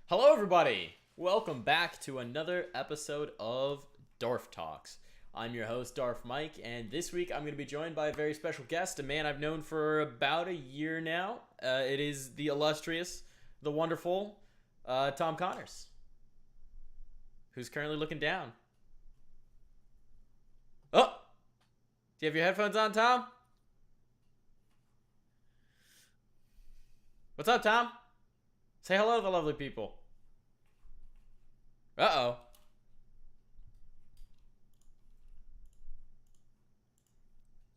Hello, everybody. Welcome back to another episode of Darf Talks. I'm your host, Darf Mike, and this week I'm going to be joined by a very special guest, a man I've known for about a year now. It is the illustrious, the wonderful Tom Connors, who's currently looking down. Oh, do you have your headphones on, Tom? What's up, Tom? Say hello to the lovely people. Uh-oh.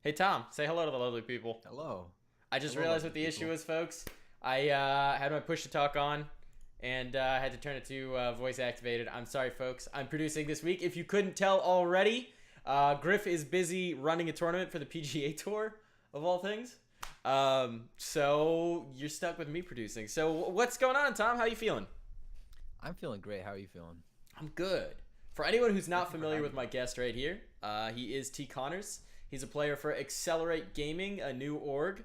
Hey, Tom, say hello to the lovely people. Hello. I just Hello, realized lovely what the issue people. is, folks. I had my push to talk on, and I had to turn it to voice activated. I'm sorry, folks. I'm producing this week. If you couldn't tell already, Griff is busy running a tournament for the PGA Tour, of all things. So you're stuck with me producing. So what's going on, Tom? How you feeling? I'm feeling great. How are you feeling? I'm good. For anyone who's not Thank you for familiar with having my me. guest right here, he is Tconnors. He's a player for ExcelerateGG, a new org.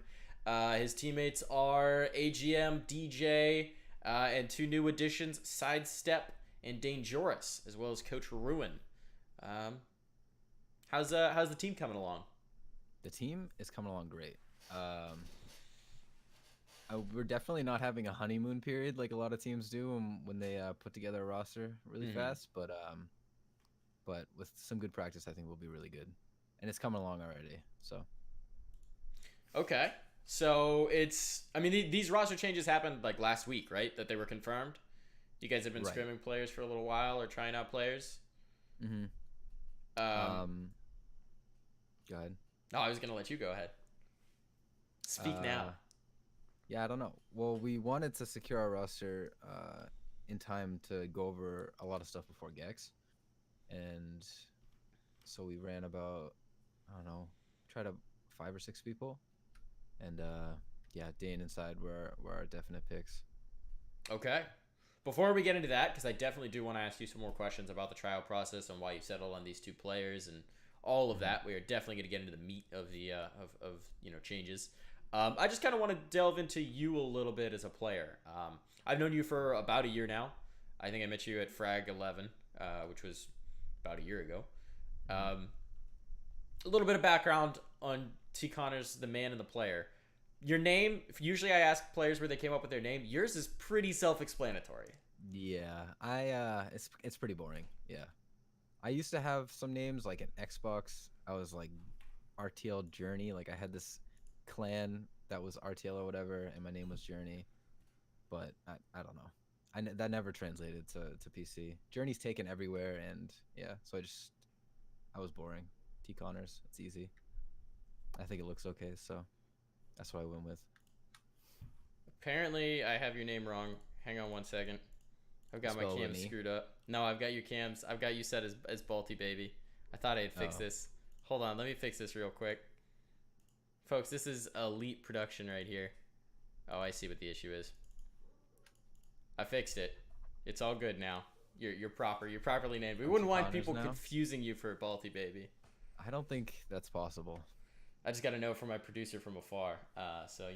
His teammates are AGM, DJ, and two new additions, Sidestep and Dangerous, as well as Coach Ruin. How's the team coming along? The team is coming along great. We're definitely not having a honeymoon period like a lot of teams do when they put together a roster really Mm-hmm. fast. But with some good practice, I think we'll be really good. And it's coming along already. So Okay. So these roster changes happened like last week, right? That they were confirmed. You guys have been right. scrimming players for a little while or trying out players. Mm-hmm. Um, Um. Go ahead. no, I was gonna let you go ahead. Speak now. Uh. Yeah, I don't know. Well, we wanted to secure our roster in time to go over a lot of stuff before Gex, and so we ran about, I don't know, try to 5 or 6 people, and yeah, Dane inside were our definite picks. Okay. Before we get into that, because I definitely do want to ask you some more questions about the trial process and why you settled on these two players and all of Mhm. that. We are definitely going to get into the meat of the of changes. I just kind of want to delve into you a little bit as a player. I've known you for about a year now. I think I met you at Frag 11, which was about a year ago. Mhm. Um, a little bit of background on T. Connors, the man and the player. Your name, usually I ask players where they came up with their name. Yours is pretty self-explanatory. Yeah, it's pretty boring. Yeah, I used to have some names like an Xbox. I was like RTL Journey. Like I had this clan that was RTL or whatever, and my name was Journey. But I don't know. That never translated to PC. Journey's taken everywhere, and yeah, so I was boring. T Connors, it's easy. I think it looks okay, so that's what I went with. Apparently, I have your name wrong. Hang on one second. I've You got my spell it with cams an E. screwed up. No, I've got your cams. I've got you set as Balti Baby. I thought I had fixed Oh, this. Hold on, let me fix this real quick. Folks, this is elite production right here. Oh, I see what the issue is. I fixed it. It's all good now. You're proper. You're properly named. We I'm T wouldn't want Connors people now. confusing you for Balti Baby. I don't think that's possible. I just got to know from my producer from afar. So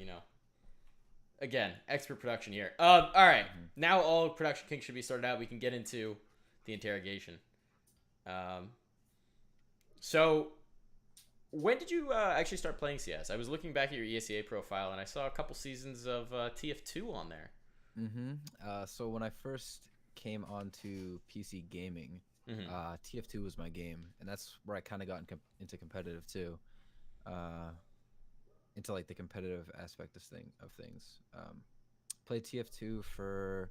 again, expert production here. All right. Hmm. Now all production kinks should be sorted out. We can get into the interrogation. Um, so when did you actually start playing CS? I was looking back at your ESEA profile and I saw a couple seasons of TF2 on there. Mm-hmm. So when I first came onto PC gaming, Mm-hmm. TF2 was my game, and that's where I kind of got into competitive too. Uh, into like the competitive aspect of things. Played TF2 for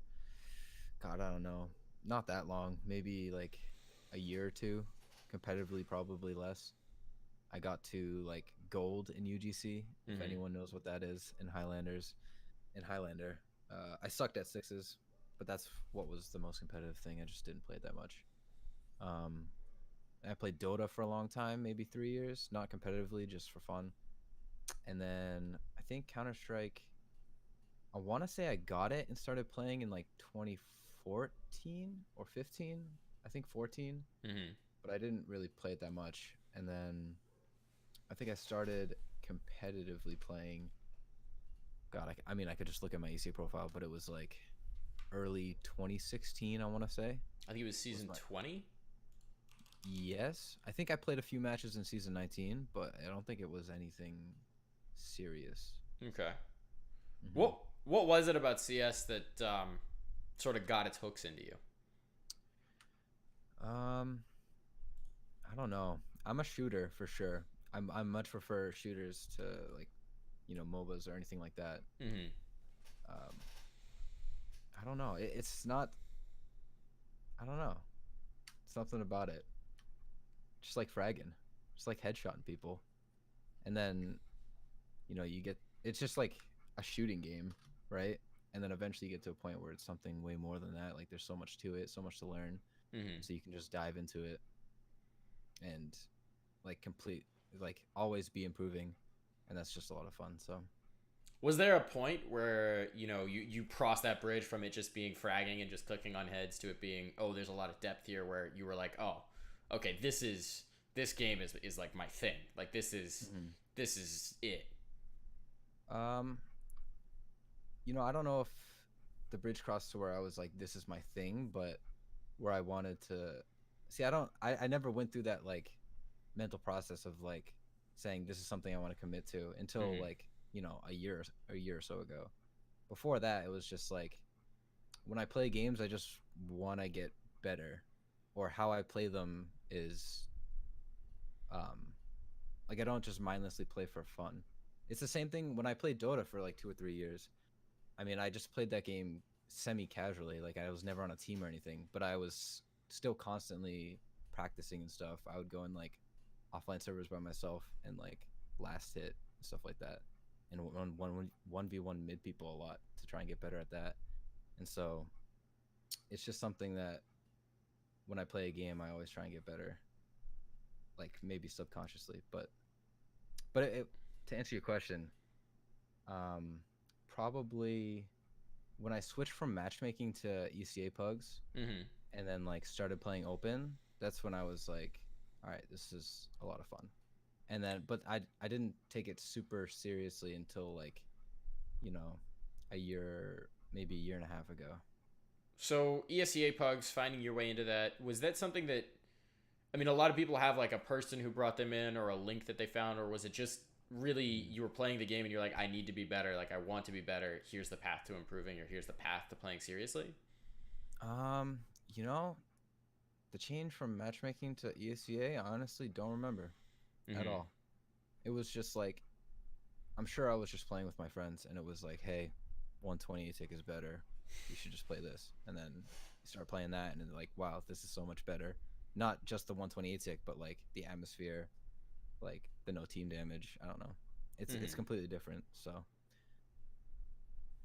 God, I don't know, not that long, maybe like a year or two. Competitively, probably less. I got to like gold in UGC, if Mm-hmm. anyone knows what that is, in Highlanders. In Highlander, I sucked at sixes, but that's what was the most competitive thing. I just didn't play it that much. Um, I played Dota for a long time, maybe 3 years, not competitively, just for fun. And then I think Counter Strike. I want to say I got it and started playing in like 2014 or 15. I think 14, Mm-hmm. but I didn't really play it that much. And then I think I started competitively playing. God, I mean, I could just look at my EC profile, but it was like early 2016, I want to say. I think it was Was season my 20. Yes, I think I played a few matches in season 19, but I don't think it was anything serious. Okay. Hmm. What was it about CS that sort of got its hooks into you? Um, I don't know. I'm a shooter for sure. I'm much prefer shooters to like, MOBAs or anything like that. Mm-hmm. Um, I don't know. It's not. I don't know. Something about it. Just like fragging, just like headshotting people, and then you get. It's just like a shooting game, right? And then eventually you get to a point where it's something way more than that. Like there's so much to it, so much to learn, Mm-hmm. and so you can just dive into it and like complete, like always be improving, and that's just a lot of fun. So Was there a point where you crossed that bridge from it just being fragging and just clicking on heads to it being, oh, there's a lot of depth here, where you were like, oh, okay, this game is like my thing, like Mhm. this is it. um, I don't know if the bridge crossed to where I was like, this is my thing, but where I wanted to see, I never went through that like mental process of like saying this is something I want to commit to until Mm-hmm. like a year or so ago. Before that, it was just like when I play games, I just want to get better, or how I play them is um like I don't just mindlessly play for fun. It's the same thing when I played Dota for like 2 or 3 years. I mean, I just played that game semi casually. Like I was never on a team or anything, but I was still constantly practicing and stuff. I would go in like offline servers by myself and like last hit and stuff like that, and one v one mid people a lot to try and get better at that. And so it's just something that when I play a game, I always try and get better, like maybe subconsciously. But to answer your question, um, probably when I switched from matchmaking to ECA pugs Mm-hmm. and then like started playing open, that's when I was like, all right, this is a lot of fun. And then but I didn't take it super seriously until like, you know, a year, maybe a year and a half ago. So ESEA pugs, finding your way into that, was that something that, I mean, a lot of people have like a person who brought them in or a link that they found, or was it just really you were playing the game and you're like, I need to be better, like I want to be better, here's the path to improving, or here's the path to playing seriously? Um, you know, the change from matchmaking to ESCA, I honestly don't remember at Mm-hmm. all. It was just like I'm sure I was just playing with my friends and it was like, hey, 120 tick is better. You should just play this. And then you start playing that and then like, wow, this is so much better. Not just the 128 tick, but like the atmosphere, like the no team damage. I don't know. It's Mm-hmm. completely different. So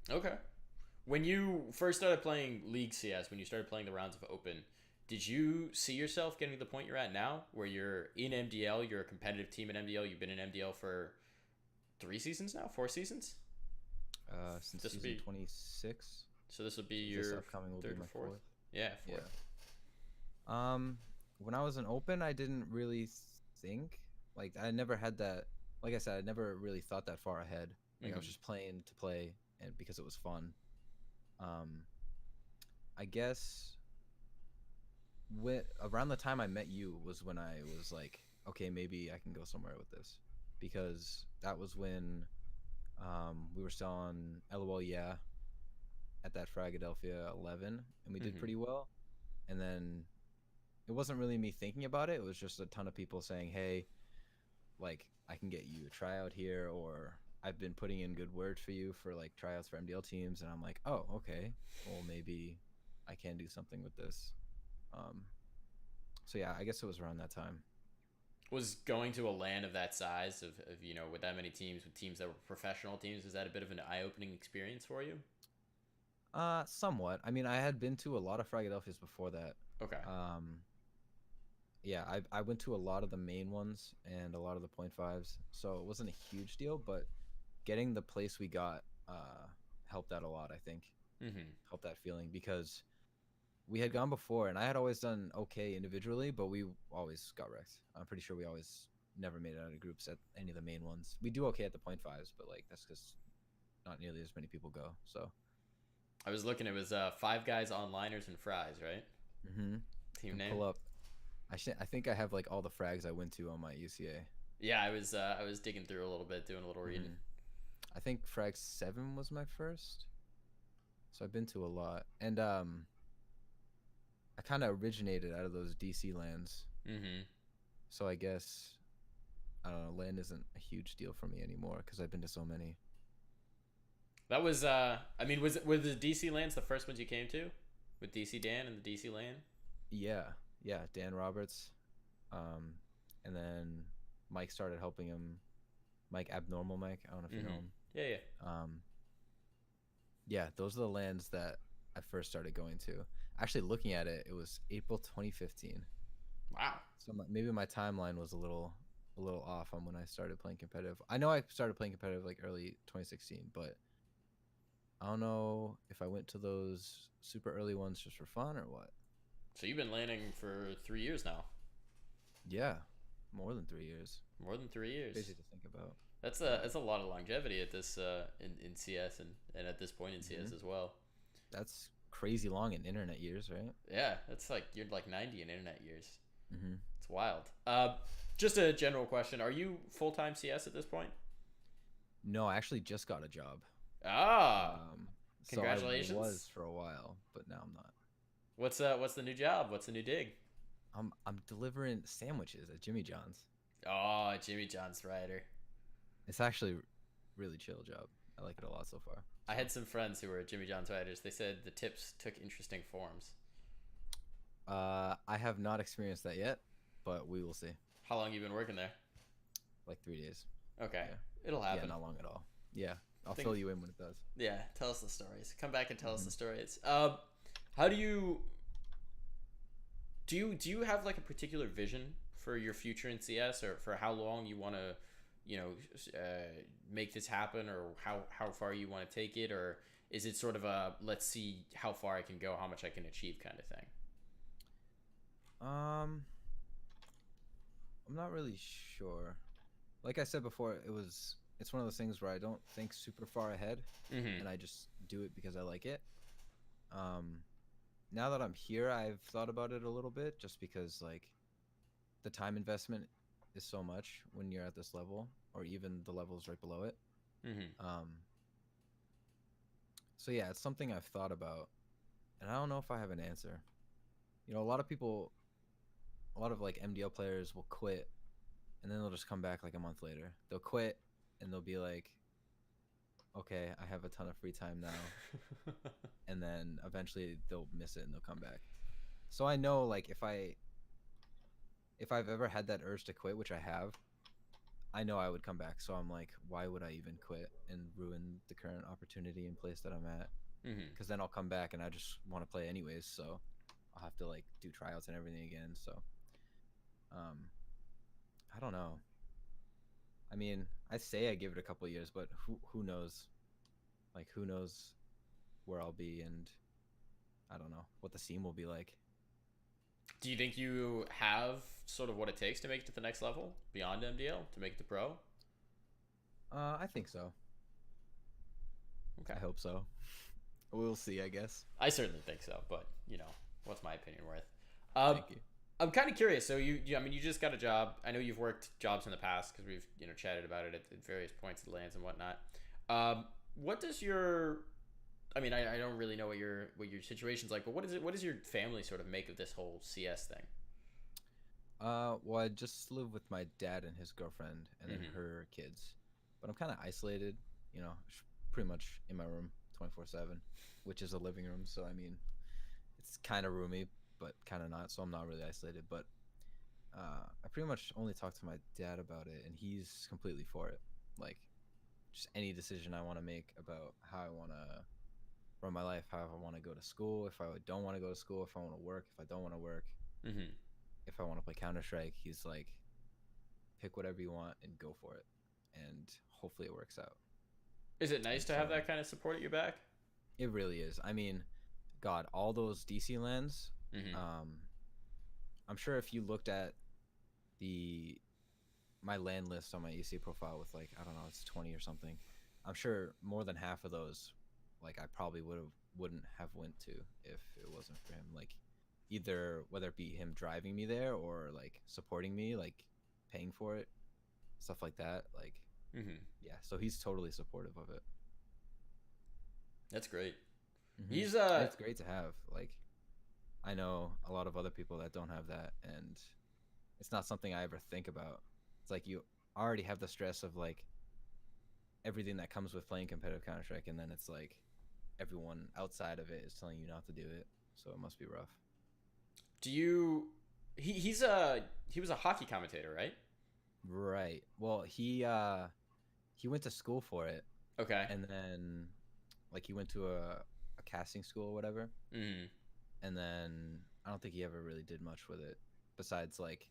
Okay. When you first started playing League CS, when you started playing the rounds of Open, did you see yourself getting to the point you're at now, where you're in MDL, you're a competitive team in MDL, you've been in MDL for 3 seasons now, 4 seasons? since This would season be 26, so. This would be so this your upcoming will be third or my fourth. fourth. Yeah, fourth. Yeah. When I was in open, I didn't really think like I never had that. Like I said, I never really thought that far ahead. Like I was Mm-hmm. just playing to play and because it was fun. Um, I guess when around the time I met you was when I was like, okay, maybe I can go somewhere with this, because that was when we were still on LOL, yeah, at that Fragadelphia 11, and we did Mm-hmm. pretty well. And then it wasn't really me thinking about it. It was just a ton of people saying, hey, like I can get you a tryout here, or I've been putting in good word for you for like tryouts for MDL teams, and I'm like, oh, okay, well maybe I can do something with this. Um, so yeah, I guess it was around that time. Was going to a land of that size, of with that many teams, with teams that were professional teams, was that a bit of an eye-opening experience for you? Somewhat. I mean, I had been to a lot of Fragadelphias before that. Okay. Um, yeah, I went to a lot of the main ones and a lot of the point fives, so it wasn't a huge deal. But getting the place we got helped out a lot. I think Mm-hmm. helped that feeling because we had gone before, and I had always done okay individually, but we always got wrecked. I'm pretty sure we always never made it out of groups at any of the main ones. We do okay at the point fives, but like that's because not nearly as many people go. So I was looking. It was Five Guys Onliners and Fries, right? Mm-hmm. I Team can name. pull up. I think I have like all the frags I went to on my UCA. Yeah, I was digging through a little bit, doing a little reading. Mm-hmm. I think frag 7 was my first. So I've been to a lot. And I kind of originated out of those DC lands. Mm-hmm. So I guess I don't know, land isn't a huge deal for me anymore cuz I've been to so many. That was I mean, were the DC lands the first ones you came to, with DC Dan and the DC land? Yeah. Yeah, Dan Roberts. Um and then Mike started helping him. Mike Abnormal Mike, I don't know if you know Mm-hmm. him. Yeah, yeah. Um yeah, those are the lands that I first started going to. Actually, looking at it, it was April 2015. Wow. So maybe my timeline was a little off on when I started playing competitive. I know I started playing competitive like early 2016, but I don't know if I went to those super early ones just for fun or what. So you've been landing for 3 years now. Yeah, more than 3 years. More than 3 years. Crazy to think about. That's a lot of longevity at this in CS and at this point in CS Hmm. as well. That's crazy long in internet years, right? Yeah, that's like you're like 90 in internet years. Hmm. It's wild. Just a general question: are you full time CS at this point? No, I actually just got a job. Ah, Um, so I was congratulations. for a while, but now I'm not. What's the new job? What's the new dig? I'm delivering sandwiches at Jimmy John's. Oh, Jimmy John's rider. It's actually really chill job. I like it a lot so far. I So, had some friends who were Jimmy John's riders. They said the tips took interesting forms. I have not experienced that yet, but we will see. How long you been working there? Like 3 days. Okay, Yeah. it'll Yeah, happen. not long at all. Yeah, I'll Think fill you in when it does. Yeah, tell us the stories. Come back and tell us Hmm. the stories. How do you have like a particular vision for your future in CS, or for how long you want to, you know, make this happen, or how far you want to take it, or is it sort of a let's see how far I can go, how much I can achieve kind of thing? Um, I'm not really sure. Like I said before, it's one of those things where I don't think super far ahead, Mm-hmm. and I just do it because I like it. Um, Now that I'm here, I've thought about it a little bit, just because like the time investment is so much when you're at this level, or even the levels right below it. Mm-hmm. Um, so yeah, it's something I've thought about, and I don't know if I have an answer. A lot of people, a lot of like MDL players will quit, and then they'll just come back like a month later. They'll quit, and they'll be like, "Okay, I have a ton of free time now," and then eventually they'll miss it and they'll come back. So I know like if I've ever had that urge to quit, which I have, I know I would come back. So I'm like, why would I even quit and ruin the current opportunity and place that I'm at? Mm-hmm. Because then I'll come back and I just want to play anyways. So I'll have to like do tryouts and everything again. So um, I don't know. I mean, I say I give it a couple years, but who knows? Like who knows where I'll be, and I don't know what the scene will be like. Do you think you have sort of what it takes to make it to the next level beyond MDL to make it to pro? I think so. Okay. I hope so. We'll see, I guess. I certainly think so, but what's my opinion worth? Um, Thank you. I'm kind of curious. So I mean, you just got a job. I know you've worked jobs in the past because we've chatted about it at various points of the lands and whatnot. What does your I mean, I don't really know what your situation's like, but what does your family sort of make of this whole CS thing? Well, I just live with my dad and his girlfriend, and then Mm-hmm. her kids. But I'm kind of isolated, pretty much in my room 24/7, which is a living room. So I mean, it's kind of roomy, but kind of not. So I'm not really isolated. But I pretty much only talk to my dad about it, and he's completely for it. Like, just any decision I want to make about how I want to run my life, how I want to go to school, if I don't want to go to school, if I want to work, if I don't want to work, Mm-hmm. if I want to play Counter Strike, he's like, pick whatever you want and go for it, and hopefully it works out. Is it nice And to have so that kind of support at your back? it really is. I mean, God, all those DC lands. Mm-hmm. Um, I'm sure if you looked at the my land list on my EC profile with like I don't know, it's 20 or something. I'm sure more than half of those, like I probably would have wouldn't have went to if it wasn't for him. Like either whether it be him driving me there or like supporting me, like paying for it, stuff like that. Like Mm-hmm. yeah, so he's totally supportive of it. That's great. Hmm. He's And it's great to have. Like I know a lot of other people that don't have that, and it's not something I ever think about. It's like you already have the stress of like everything that comes with playing competitive Counter Strike, and then it's like everyone outside of it is telling you not to do it, so it must be rough. Do you? He was a hockey commentator, right? Right. Well, he went to school for it, Okay. and then like he went to a casting school or whatever, Mm. and then I don't think he ever really did much with it besides like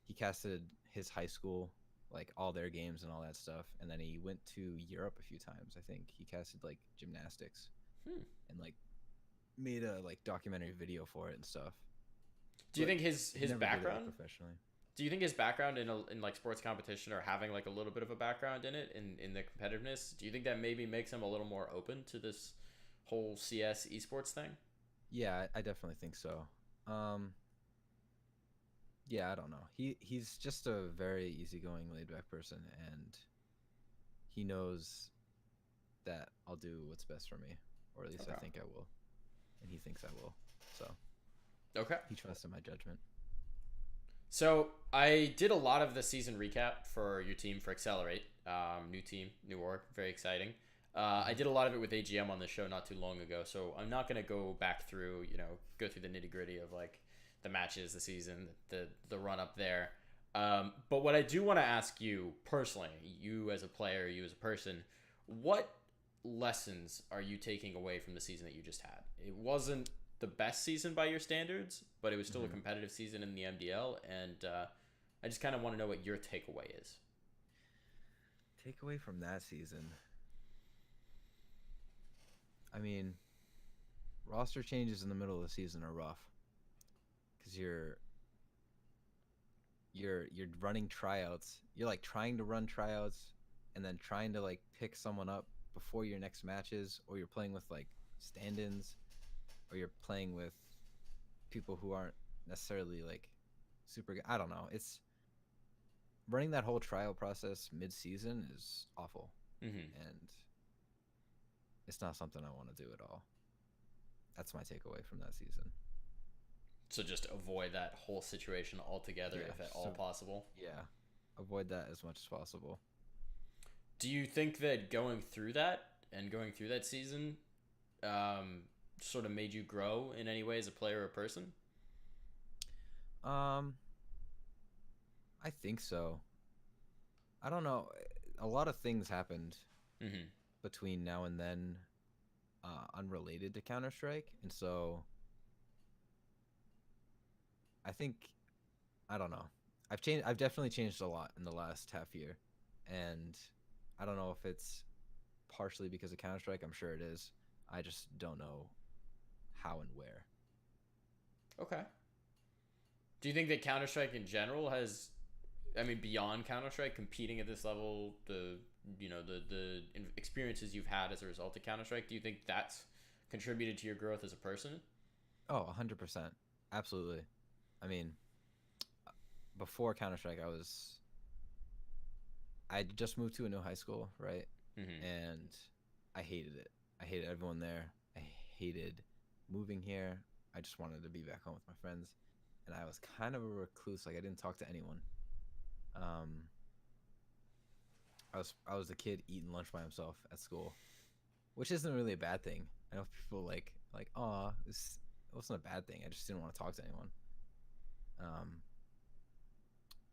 he casted his high school, like all their games and all that stuff, and then he went to Europe a few times. I think he casted like gymnastics Hmm. and like made a like documentary video for it and stuff. Do you But think his he never did it like background? professionally. Do you think his background in like sports competition or having like a little bit of a background in it in the competitiveness? Do you think that maybe makes him a little more open to this whole CS esports thing? Yeah, I definitely think so. Um, yeah, I don't know. He's just a very easygoing, laid back person, and he knows that I'll do what's best for me, or at least I Okay. think I will, and he thinks I will. So Okay. he trusts in my judgment. So I did a lot of the season recap for your team for Accelerate. New team, new org, very exciting. I did a lot of it with AGM on the show not too long ago, so I'm not gonna go back through, go through the nitty gritty of like the matches, the season, the run up there. But what I do want to ask you personally, you as a player, you as a person, what lessons are you taking away from the season that you just had? It wasn't the best season by your standards, but it was still a Hmm. competitive season in the MDL, and I just kind of want to know what your takeaway is. Takeaway from that season. I mean, roster changes in the middle of the season are rough because you're running tryouts. You're like trying to run tryouts and then trying to like pick someone up before your next matches, or you're playing with like stand-ins, or you're playing with people who aren't necessarily like super good. I don't know. It's running that whole trial process mid-season is awful, Mm-hmm. and it's not something I want to do at all. That's my takeaway from that season. So just avoid that whole situation altogether, Yeah. if at all So possible. yeah, avoid that as much as possible. Do you think that going through that and going through that season um, sort of made you grow in any way as a player or a person? Um, I think so. I don't know. A lot of things happened Mm-hmm. between now and then, unrelated to Counter Strike, and so I think I don't know. I've changed. I've definitely changed a lot in the last half year, and I don't know if it's partially because of Counter Strike. I'm sure it is. I just don't know how and where. Okay. Do you think that Counter Strike in general has, I mean, beyond Counter Strike, competing at this level, the experiences you've had as a result of Counter Strike, do you think that's contributed to your growth as a person? Oh, 100%. Absolutely. I mean, before Counter Strike, I just moved to a new high school, right? Mm-hmm. And I hated it. I hated everyone there. I hated moving here. I just wanted to be back home with my friends. And I was kind of a recluse. Like I didn't talk to anyone. Um, I was the kid eating lunch by himself at school, which isn't really a bad thing. I know people oh, this it wasn't a bad thing. I just didn't want to talk to anyone. Um,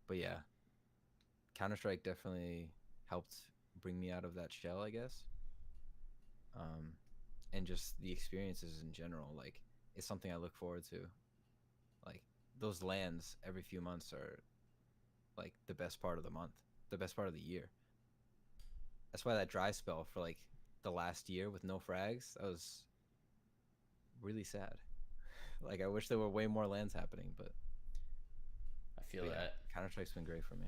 but yeah, Counter Strike definitely helped bring me out of that shell, I guess. Um, and just the experiences in general, like it's something I look forward to. Like those lands every few months are like the best part of the month, the best part of the year. That's why that dry spell for like the last year with no frags, that was really sad. Like I wish there were way more lands happening, I feel but yeah, that. Counter Strike's been great for me.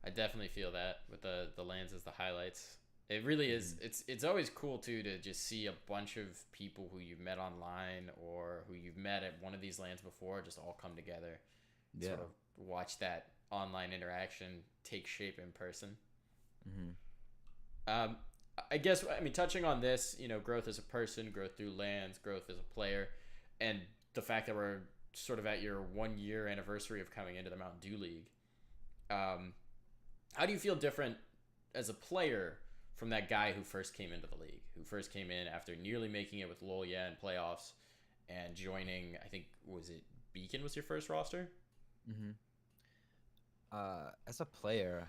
I definitely feel that with the lands as the highlights. It really is. Hmm. It's always cool too to just see a bunch of people who you've met online or who you've met at one of these lands before just all come together, sort Yeah. of watch that online interaction take shape in person. Hmm. Um, I guess I mean touching on this, growth as a person, growth through lands, growth as a player, and the fact that we're sort of at your 1 year anniversary of coming into the Mountain Dew League. Um, how do you feel different as a player from that guy who first came into the league, who first came in after nearly making it with Lolia in playoffs and joining? I think was it Beacon was your first roster. Hmm. As a player,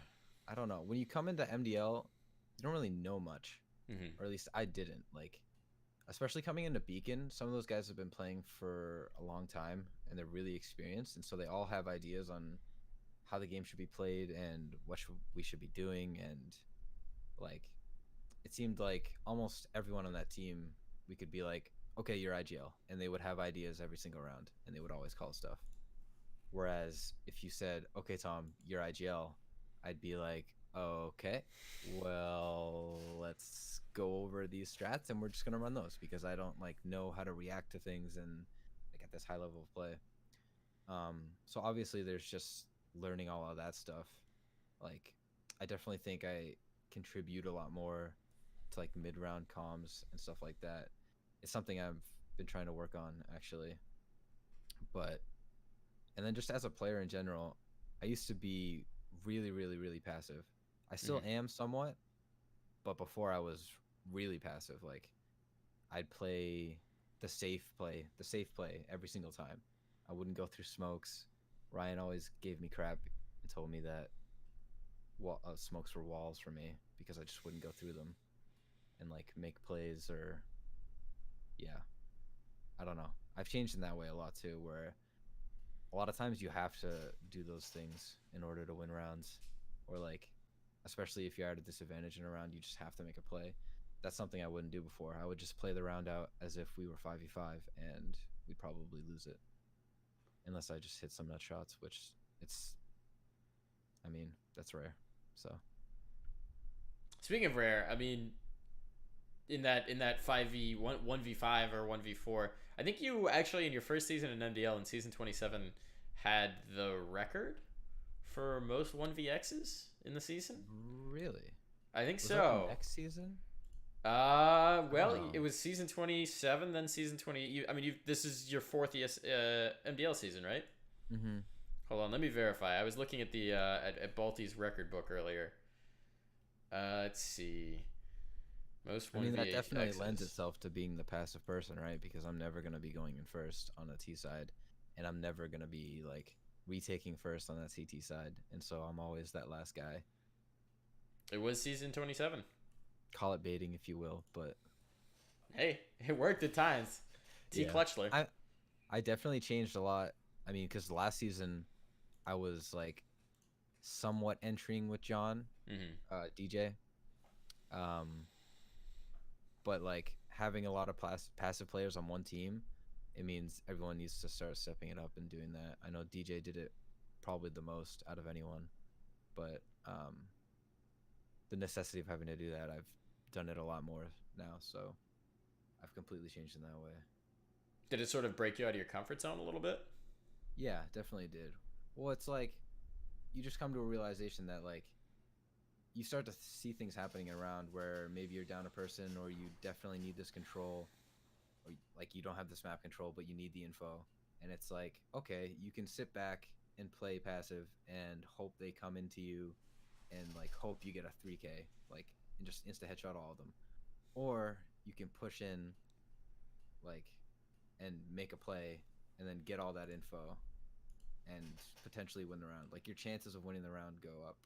I don't know. When you come into MDL, you don't really know much, Mm-hmm. or at least I didn't. Like, especially coming into Beacon, some of those guys have been playing for a long time and they're really experienced, and so they all have ideas on how the game should be played and we should be doing. And like, it seemed like almost everyone on that team, we could be like, okay, you're IGL, and they would have ideas every single round, and they would always call stuff. Whereas if you said, okay, Tom, you're IGL, I'd be like, okay, well, let's go over these strats and we're just gonna run those because I don't like know how to react to things and like at this high level of play. So obviously there's just learning all of that stuff. Like, I definitely think I contribute a lot more to like mid round comms and stuff like that. It's something I've been trying to work on actually. But and then just as a player in general, I used to be really, really, really passive. I still Mm-hmm. am somewhat, but before I was really passive. Like, I'd play the safe play every single time. I wouldn't go through smokes. Ryan always gave me crap and told me that smokes were walls for me because I just wouldn't go through them and like make plays or yeah, I don't know. I've changed in that way a lot too, where a lot of times you have to do those things in order to win rounds, or like, especially if you're at a disadvantage in a round, you just have to make a play. That's something I wouldn't do before. I would just play the round out as if we were 5v5 and we'd probably lose it unless I just hit some nut shots, which it's, I mean, that's rare. So, Speaking of rare, I mean, in that 5v1 1v5 or 1v4, I think you actually in your first season in MDL in season 27 had the record for most 1vx's in the season. really? I think Was that the so. next season? I don't Well, know. it was season 27, then season 20. I mean, this is your fourth MDL season, right? Mm-hmm. Hold on, let me verify. I was looking at the at Balti's record book earlier. Let's see. Most I mean, that definitely lends 1vx's. itself to being the passive person, right? Because I'm never going to be going in first on the T side, and I'm never going to be like retaking first on that CT side. And so I'm always that last guy. It was season 27. Call it baiting if you will, but Hey, it worked at times. T yeah. Clutchler. I definitely changed a lot. I mean, cuz last season I was like somewhat entering with John, Mm-hmm. DJ. Um but like having a lot of passive players on one team, it means everyone needs to start stepping it up and doing that. I know DJ did it probably the most out of anyone, but the necessity of having to do that, I've done it a lot more now, so I've completely changed in that way. Did it sort of break you out of your comfort zone a little bit? Yeah, definitely did. Well, it's like you just come to a realization that like you start to see things happening around where maybe you're down a person or you definitely need this control or like you don't have this map control but you need the info, and it's like, okay, you can sit back and play passive and hope they come into you and like hope you get a 3k like and just insta headshot all of them, or you can push in like and make a play and then get all that info and potentially win the round. Like your chances of winning the round go up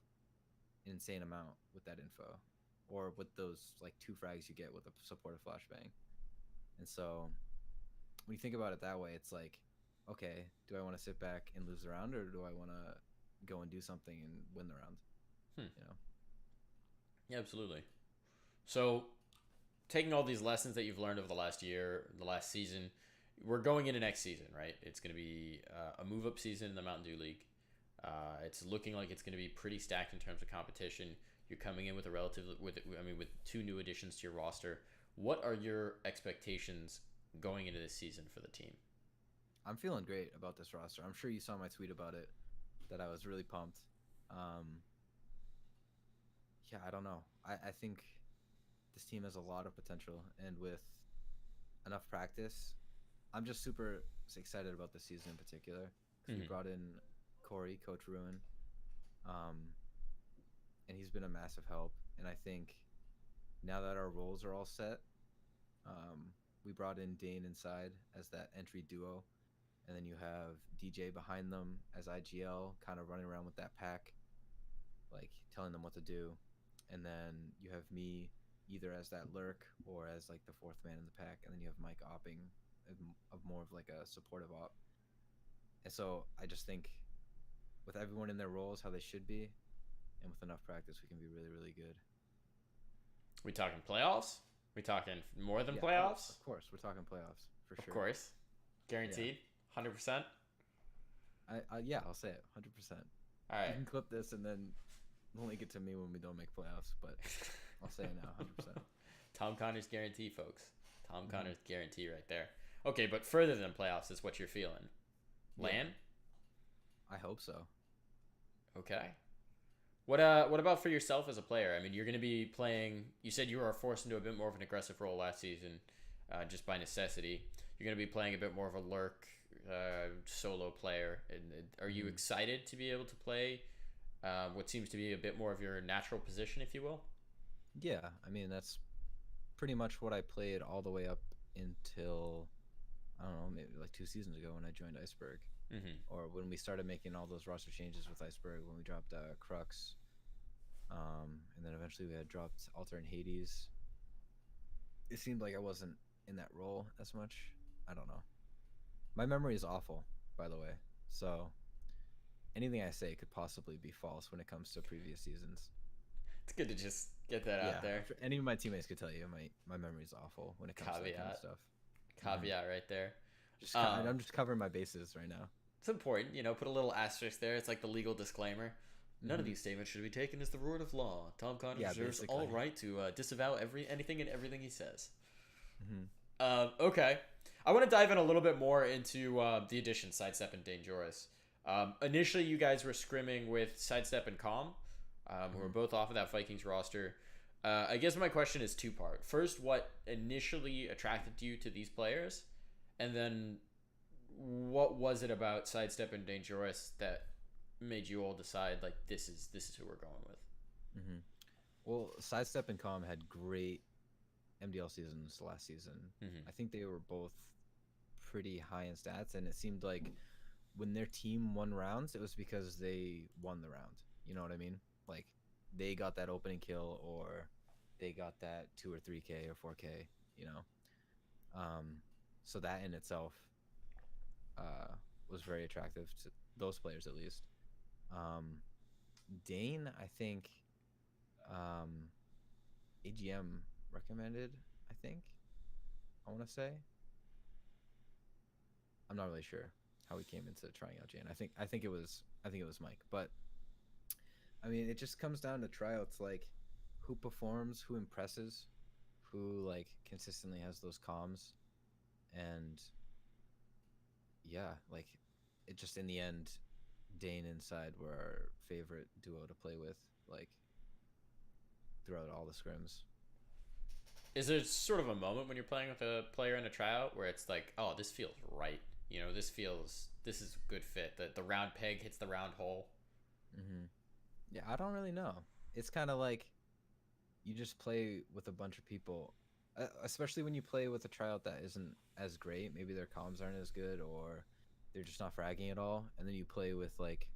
an insane amount with that info, or with those like 2 frags you get with a supportive flashbang. And so when you think about it that way, it's like, okay, do I want to sit back and lose the round, or do I want to go and do something and win the round? Hmm. You know? Yeah, absolutely. So, taking all these lessons that you've learned over the last year, the last season, we're going into next season, right? It's going to be a move up season in the Mountain Dew League. It's looking like it's going to be pretty stacked in terms of competition. You're coming in with a relatively with two new additions to your roster. What are your expectations going into this season for the team? I'm feeling great about this roster. I'm sure you saw my tweet about it, that I was really pumped. Um, yeah, I don't know. I think this team has a lot of potential, and with enough practice, I'm just super excited about this season in particular because we brought in Corey, Coach Ruin, um, and he's been a massive help. And I think now that our roles are all set, we brought in Dane inside as that entry duo, and then you have DJ behind them as IGL, kind of running around with that pack, like telling them what to do, and then you have me either as that lurk or as like the fourth man in the pack, and then you have Mike opping of more of like a supportive op. And so I just think with everyone in their roles how they should be, and with enough practice, we can be really, really good. We talking playoffs? We talking more than Yeah, playoffs? Of course, we're talking playoffs for sure. Of course, guaranteed, 100%. Yeah, I'll say it, 100%. All right. You can clip this and then only get to me when we don't make playoffs, but I'll say it now, 100%. Tom Connors guarantee, folks. Tom Connors guarantee right there. Okay, but further than playoffs is what you're feeling. LAN? I hope so. Okay. What about for yourself as a player? I mean, you're going to be playing. You said you were forced into a bit more of an aggressive role last season, just by necessity. You're going to be playing a bit more of a lurk, solo player. And are you excited to be able to play what seems to be a bit more of your natural position, if you will? Yeah, I mean that's pretty much what I played all the way up until I don't know, maybe like 2 seasons ago when I joined Iceberg, or when we started making all those roster changes with Iceberg when we dropped Crux, and then eventually we had dropped Alter and Hades. It seemed like I wasn't in that role as much. I don't know. My memory is awful, by the way, so anything I say could possibly be false when it comes to previous seasons. It's good to just get that out there. Any of my teammates could tell you my memory is awful when it comes to that kind of stuff. Caveat right there. I'm just covering my bases right now. It's important, put a little asterisk there. It's like the legal disclaimer. None of these statements should be taken as the word of law. Tom Connors reserves all right to disavow anything and everything he says. Okay. I want to dive in a little bit more into the additions, Sidestep and Dangerous. Initially, you guys were scrimming with Sidestep and Calm, who were both off of that Vikings roster. I guess my question is two-part. First, what initially attracted you to these players? And then what was it about Sidestep and Dangerous that made you all decide, like, this is who we're going with? Well, Sidestep and Calm had great MDL seasons last season. I think they were both pretty high in stats, and it seemed like when their team won rounds, it was because they won the round. You know what I mean? Like, they got that opening kill, or they got that 2 or 3K or 4K, so that in itself was very attractive to those players, at least. Dane, I think AGM recommended, I want to say. I'm not really sure how we came into trying out Jane. I think it was Mike, but I mean, it just comes down to tryouts, like who performs, who impresses, who like consistently has those comms, and yeah, like it just in the end, Dane and Side were our favorite duo to play with, like throughout all the scrims. Is there sort of a moment when you're playing with a player in a tryout where it's like, oh, this feels right? This is a good fit. The round peg hits the round hole. Yeah, I don't really know. It's kind of like you just play with a bunch of people, especially when you play with a tryout that isn't as great. Maybe their comms aren't as good, or they're just not fragging at all. And then you play with like,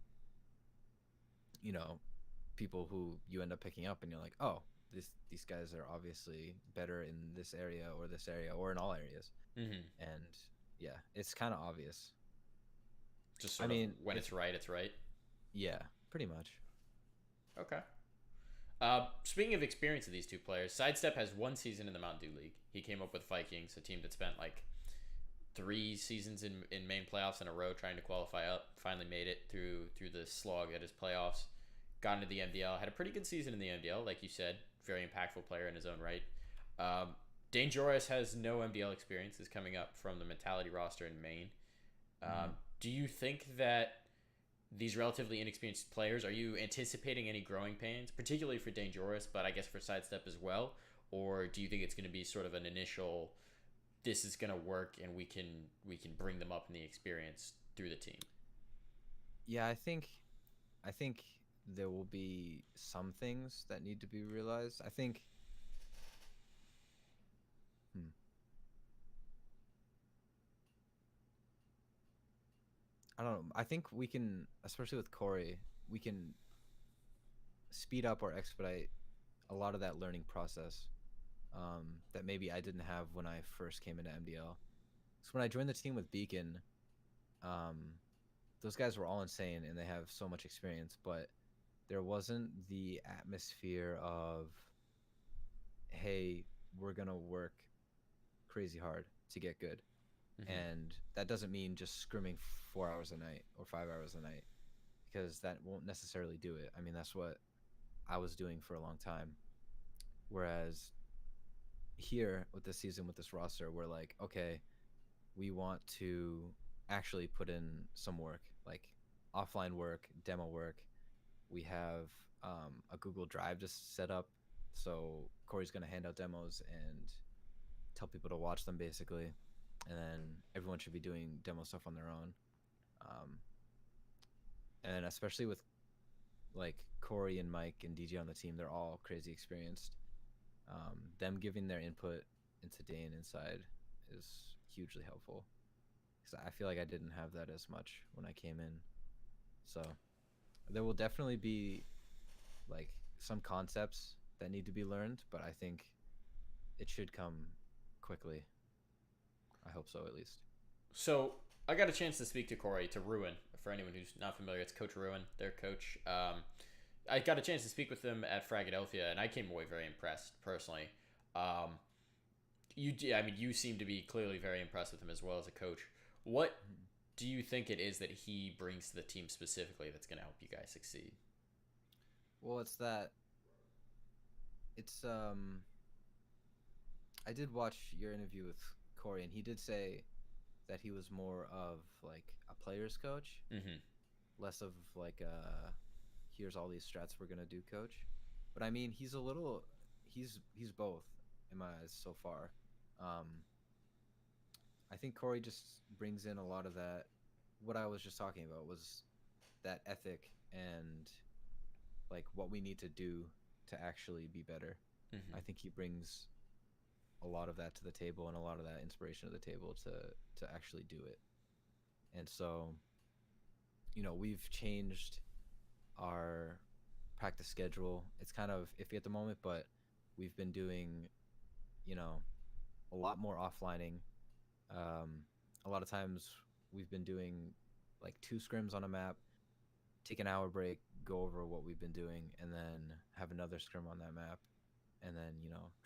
people who you end up picking up, and you're like, oh, these guys are obviously better in this area or in all areas. And yeah, it's kind of obvious. Just sort of when it's right, it's right. Yeah, pretty much. Okay. Speaking of experience of these two players, Sidestep has 1 season in the Mountain Dew League. He came up with Vikings, a team that spent like 3 seasons in main playoffs in a row trying to qualify up. Finally made it through the slog at his playoffs. got into the MDL, had a pretty good season in the MDL, like you said, very impactful player in his own right. Um, Dane Joris has no MDL experience, is coming up from the Mentality roster in Maine. Mm-hmm. Do you think that these relatively inexperienced players, are you anticipating any growing pains, particularly for Dane Joris, but I guess for Sidestep as well? Or do you think it's going to be sort of an initial, this is going to work and we can bring them up in the experience through the team? Yeah, I think there will be some things that need to be realized. I think hmm, I don't know. I think we can, especially with Corey, we can speed up or expedite a lot of that learning process that maybe I didn't have when I first came into MDL. So when I joined the team with Beacon, um, those guys were all insane and they have so much experience, but there wasn't the atmosphere of, hey, we're gonna work crazy hard to get good. Mm-hmm. And that doesn't mean just scrimming 4 hours a night or 5 hours a night, because that won't necessarily do it. I mean, that's what I was doing for a long time. Whereas here with this season, with this roster, we're like, okay, we want to actually put in some work, like offline work, demo work. We have a Google Drive just set up. So Corey's going to hand out demos and tell people to watch them basically. And then everyone should be doing demo stuff on their own. Um, and especially with like Corey and Mike and DJ on the team, they're all crazy experienced. Them giving their input into Dane inside is hugely helpful, because I feel like I didn't have that as much when I came in. So there will definitely be like some concepts that need to be learned, but I think it should come quickly. I hope so, at least. So I got a chance to speak to Corey, to Ruin. For anyone who's not familiar, it's Coach Ruin, their coach. I got a chance to speak with them at Fragadelphia, and I came away very impressed personally. Um, I mean, you seem to be clearly very impressed with him as well as a coach. What do you think it is that he brings to the team specifically that's going to help you guys succeed? Well, it's I did watch your interview with Corey, and he did say that he was more of like a player's coach, Mm-hmm. less of like a here's all these strats we're gonna do coach. But I mean, he's both in my eyes so far. Um, I think Corey just brings in a lot of that. What I was just talking about was that ethic and like what we need to do to actually be better. Mm-hmm. I think he brings a lot of that to the table and a lot of that inspiration to the table to actually do it. And so, we've changed our practice schedule. It's kind of iffy at the moment, but we've been doing, you know, a lot more offlining. A lot of times we've been doing like 2 scrims on a map, take an hour break, go over what we've been doing, and then have another scrim on that map, and then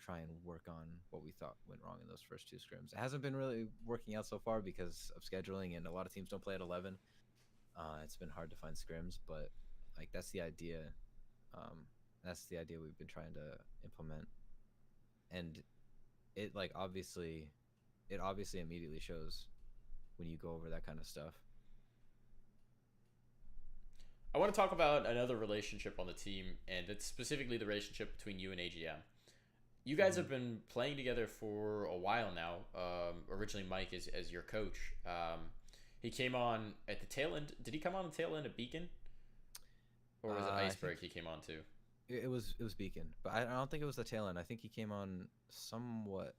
try and work on what we thought went wrong in those first 2 scrims. It hasn't been really working out so far because of scheduling, and a lot of teams don't play at 11. It's been hard to find scrims, but like that's the idea. That's the idea we've been trying to implement, and it like obviously immediately shows when you go over that kind of stuff. I want to talk about another relationship on the team, and it's specifically the relationship between you and AGM. You guys Mm-hmm. have been playing together for a while now. Originally, Mike as your coach. He came on at the tail end. Did he come on the tail end of Beacon, or was it I think Iceberg he came on to it was Beacon, but I don't think it was the tail end. I think he came on somewhat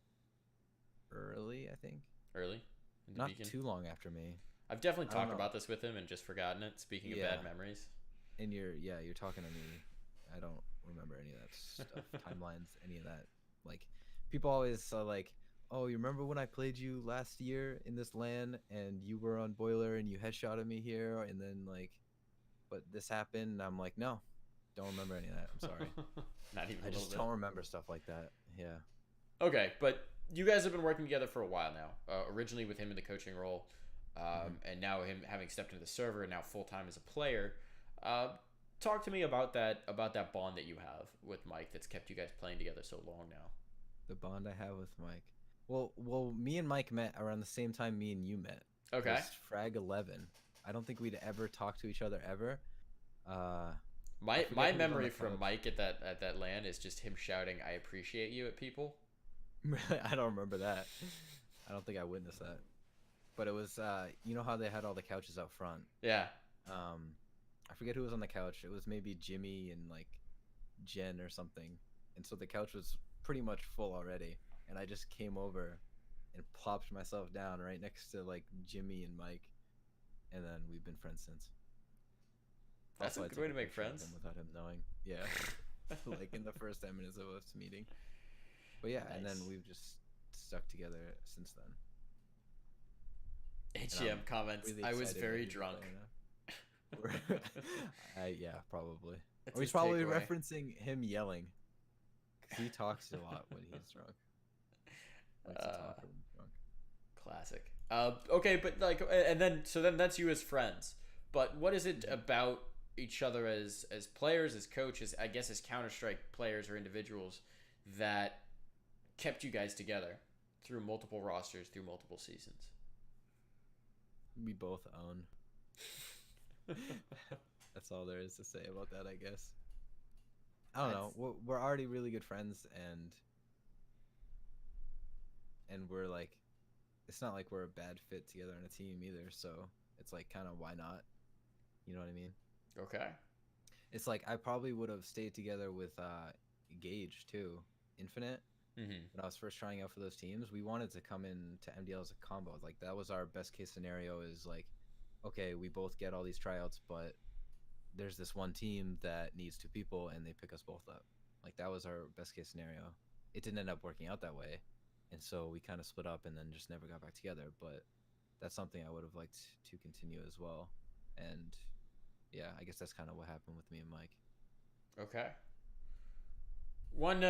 early. I think early into not Beacon? too long after me. I've definitely I don't talked know. about this with him and just forgotten it. Speaking of Yeah, bad memories. and you're talking to me. I don't remember any of that stuff, timelines, any of that. Like people always like, oh, you remember when I played you last year in this LAN and you were on boiler and you headshotted me here, and then like, but this happened. And I'm like, no, don't remember any of that. I'm sorry. Not even a I little just bit. don't remember stuff like that. Yeah. Okay, but you guys have been working together for a while now. Originally with him in the coaching role, Mm-hmm. and now him having stepped into the server and now full time as a player. Uh, talk to me about that bond that you have with Mike that's kept you guys playing together so long now. The bond I have with Mike. Well, me and Mike met around the same time me and you met. It Okay. was Frag 11. I don't think we'd ever talked to each other ever. I forget My who was on the memory from couch. Mike at that LAN is just him shouting "I appreciate you" at people. I don't remember that. I don't think I witnessed that. But it was you know how they had all the couches out front. Yeah. I forget who was on the couch. It was maybe Jimmy and like Jen or something. And so the couch was pretty much full already. And I just came over and plopped myself down right next to like Jimmy and Mike. And then we've been friends since. That's Also, a I good took way a to make picture of friends. him without him knowing. Yeah. Like in the first 10 minutes of us meeting. But yeah, and then Nice. we've just stuck together since then. And AGM I'm comments. really I was excited that very he's drunk. playing now. Yeah, probably. That's Or he's his probably takeaway. referencing him yelling. 'Cause he talks a lot when he's drunk. Likes to talk when he's drunk. Classic. Okay, but like, and then so then that's you as friends. But what is it about each other as players, as coaches, I guess as Counter Strike players or individuals that kept you guys together through multiple rosters, through multiple seasons? We both own. That's all there is to say about that, I guess. I don't know. We're already really good friends, and we're like, it's not like we're a bad fit together on a team either. So it's like, kind of, why not? You know what I mean? Okay. It's like I probably would have stayed together with Gage too, Infinite. Mm-hmm. When I was first trying out for those teams, we wanted to come in to MDL as a combo. Like that was our best case scenario. Is like, okay, we both get all these tryouts, but there's this one team that needs two people, and they pick us both up. Like that was our best case scenario. It didn't end up working out that way, and so we kind of split up and then just never got back together. But that's something I would have liked to continue as well. And yeah, I guess that's kind of what happened with me and Mike. Okay. One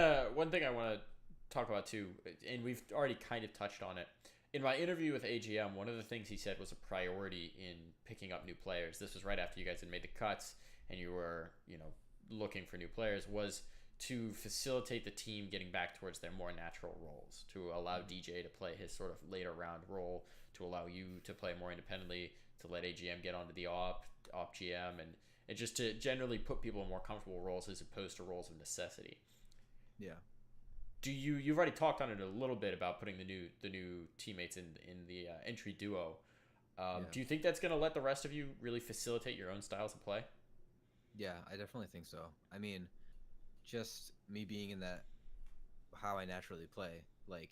thing I want to talk about too, and we've already kind of touched on it. In my interview with AGM, one of the things he said was a priority in picking up new players. This was right after you guys had made the cuts and you were, looking for new players, was to facilitate the team getting back towards their more natural roles, to allow DJ to play his sort of later round role, to allow you to play more independently, to let AGM get onto the op GM, and just to generally put people in more comfortable roles as opposed to roles of necessity. Yeah. You've already talked on it a little bit about putting the new teammates in the entry duo. Yeah. Do you think that's going to let the rest of you really facilitate your own styles of play? Yeah, I definitely think so. I mean, just me being in that, how I naturally play. Like,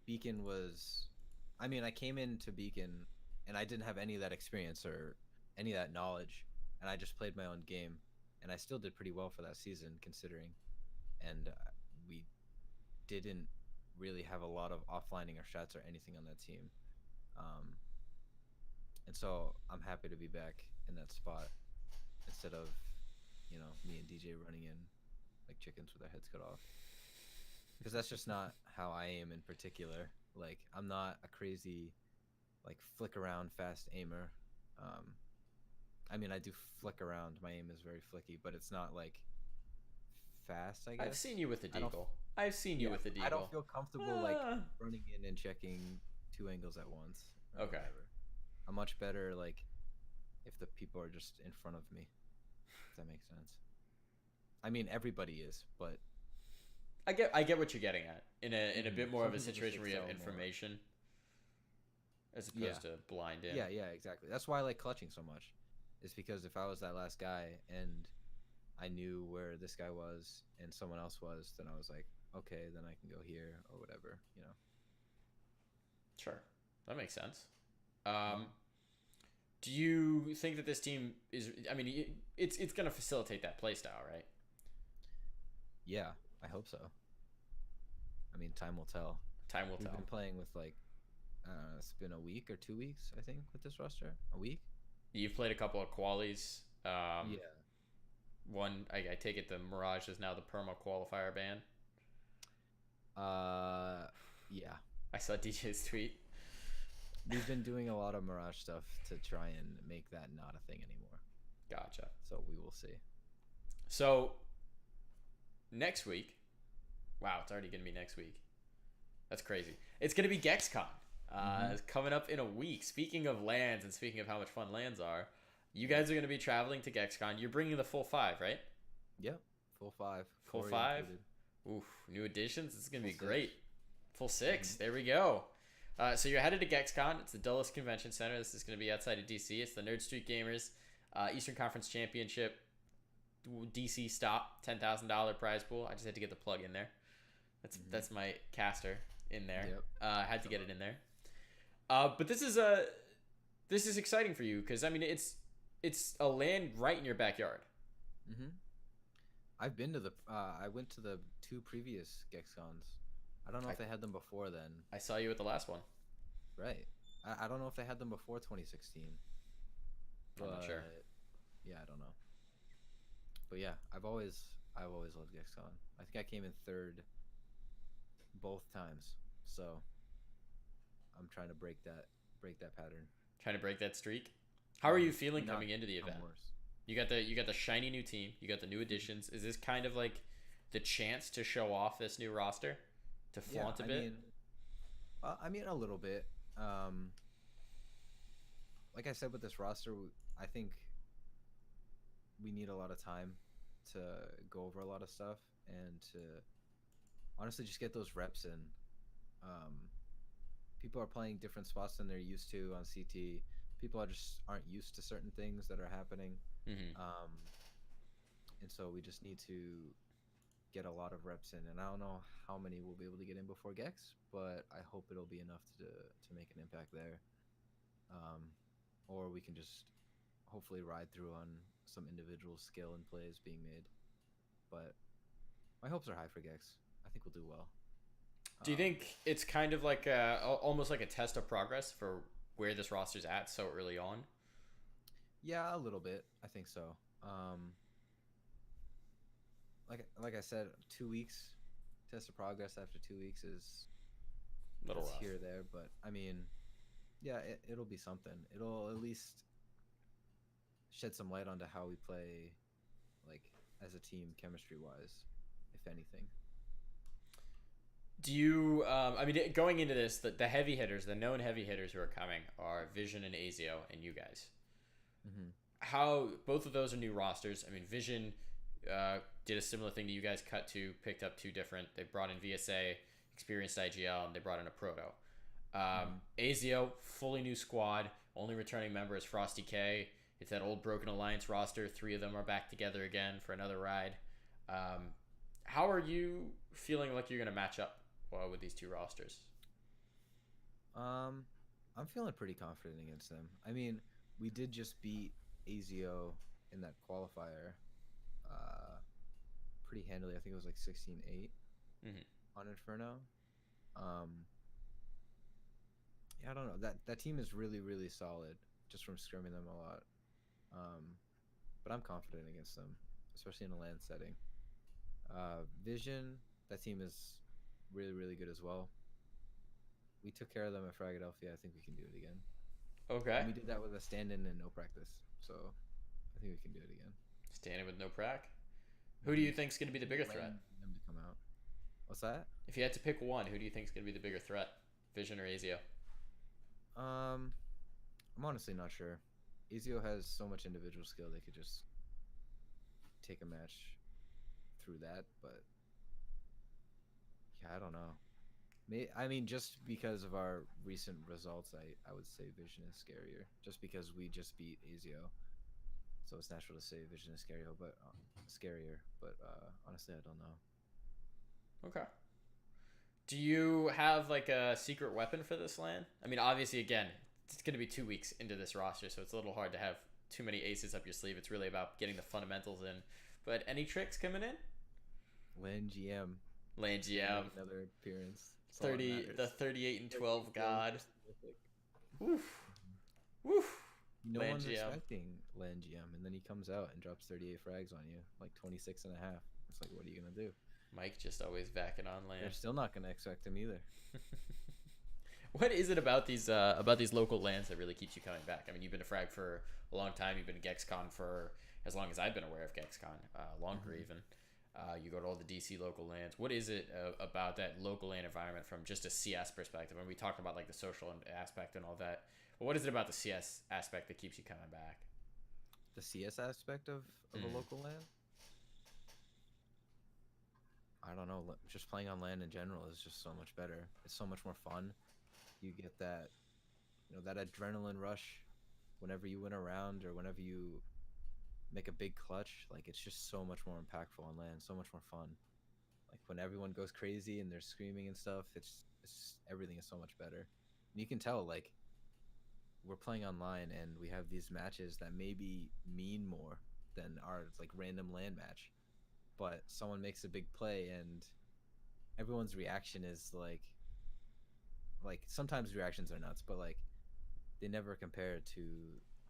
Beacon was, I mean, I came into Beacon and I didn't have any of that experience or any of that knowledge, and I just played my own game, and I still did pretty well for that season considering. And we didn't really have a lot of offlining or shots or anything on that team. And so I'm happy to be back in that spot instead of, me and DJ running in like chickens with their heads cut off. Because that's just not how I aim in particular. Like, I'm not a crazy, like, flick around fast aimer. I mean, I do flick around. My aim is very flicky, but it's not like fast, I guess. I've seen you with the I don't- deagle. I've seen you with the deagle. I don't feel comfortable like running in and checking two angles at once. Or Okay. whatever. I'm much better like if the people are just in front of me. If that makes sense. I mean, everybody is, but I get what you're getting at in a bit more Some of a people just situation where you have excel more. information as opposed to blind in. yeah, exactly. That's why I like clutching so much. Is because if I was that last guy and I knew where this guy was and someone else was, then I was like, okay, then I can go here or whatever, Sure, that makes sense. Do you think that this team is? I mean, it's going to facilitate that play style, right? Yeah, I hope so. I mean, time will tell. Time will We've tell. been playing with like, it's been a week or 2 weeks, I think, with this roster. A week? You've played a couple of qualies. Yeah. One, I take it the Mirage is now the perma qualifier ban. Yeah. I saw DJ's tweet. We've been doing a lot of Mirage stuff to try and make that not a thing anymore. Gotcha. So we will see. So next week, wow, it's already gonna be next week. That's crazy. It's gonna be GexCon. It's coming up in a week. Speaking of lands and speaking of how much fun lands are, you guys are gonna be traveling to GexCon. You're bringing the full five, right? Yep, full five. Full Four five. included. Oof, new additions. It's gonna be Full great. Full six. There we go. So you're headed to GexCon. It's the Dulles Convention Center. This is going to be outside of DC. It's the Nerd Street Gamers Eastern Conference Championship DC stop, $10,000 prize pool. I just had to get the plug in there. That's my caster in there. Yep. I had to get it in there. But this is exciting for you because I mean it's a land right in your backyard. I've been to the. I went to the 2 previous GexCons. I don't know if they had them before then. I saw you at the last one. Right. I don't know if they had them before 2016. I'm not sure. Yeah, I don't know. But yeah, I've always loved GexCon. I think I came in 3rd both times. So I'm trying to break that pattern. Trying to break that streak. How are you feeling coming into the event? Worse. You got the shiny new team. You got the new additions. Is this kind of like the chance to show off this new roster, to flaunt a bit? I mean a little bit. Like I said with this roster, I think we need a lot of time to go over a lot of stuff and to honestly just get those reps in. People are playing different spots than they're used to on CT. People aren't used to certain things that are happening. And so we just need to get a lot of reps in, and I don't know how many we'll be able to get in before Gex, but I hope it'll be enough to make an impact there. Or we can just hopefully ride through on some individual skill and plays being made. But my hopes are high for Gex. I think we'll do well. Do you think it's kind of like almost like a test of progress for where this roster's at so early on? Yeah, a little bit. I think so. Like I said, 2 weeks test of progress after 2 weeks is a little rough here or there, but I mean, yeah, it'll be something. It'll at least shed some light onto how we play, like as a team, chemistry wise, if anything. Do you? I mean, going into this, the heavy hitters, the known heavy hitters who are coming are Vision and Azio, and you guys. How both of those are new rosters. I mean, Vision did a similar thing to you guys. Cut 2, picked up 2 different. They brought in VSA, experienced IGL, and they brought in a Proto. Azio, fully new squad. Only returning member is Frosty K. It's that old Broken Alliance roster. 3 of them are back together again for another ride. How are you feeling like you're going to match up with these 2 rosters? I'm feeling pretty confident against them. I mean, we did just beat Azio in that qualifier pretty handily. I think it was like 16-8 on Inferno. Yeah, I don't know. That team is really, really solid just from scrimming them a lot. But I'm confident against them, especially in a land setting. Vision, that team is really, really good as well. We took care of them at Fragadelphia. I think we can do it again. Okay. And we did that with a stand-in and no practice, so I think we can do it again. Stand-in with no prac? Who do you think is going to be the bigger threat? Them to come out. What's that? If you had to pick one, who do you think is going to be the bigger threat? Vision or Azio? I'm honestly not sure. Azio has so much individual skill, they could just take a match through that, but yeah, I don't know. I mean, just because of our recent results, I would say Vision is scarier. Just because we just beat Azio, so it's natural to say Vision is scarier. But honestly, I don't know. Okay. Do you have like a secret weapon for this land? I mean, obviously, again, it's going to be 2 weeks into this roster, so it's a little hard to have too many aces up your sleeve. It's really about getting the fundamentals in. But any tricks coming in? Land GM. Land GM. Another appearance. the 38-12 god. Woof. Woof. No Land one's GM. expecting Land GM, and then he comes out and drops 38 frags on you, like 26 and a half. It's like, what are you going to do? Mike just always backing on land. They're still not going to expect him either. What is it about these local lands that really keeps you coming back? I mean, you've been a frag for a long time. You've been a GexCon for as long as I've been aware of GexCon, longer Mhm. even. You go to all the DC local lands. What is it about that local land environment from just a CS perspective? And we talked about like the social aspect and all that. But what is it about the CS aspect that keeps you coming back? The CS aspect of a Hmm. local land. I don't know. Just playing on land in general is just so much better. It's so much more fun. You get that, that adrenaline rush whenever you win a round or whenever you make a big clutch. Like it's just so much more impactful on land, so much more fun. Like when everyone goes crazy and they're screaming and stuff, everything is so much better. And you can tell like we're playing online and we have these matches that maybe mean more than our like random land match, but someone makes a big play and everyone's reaction is like sometimes reactions are nuts, but like they never compare to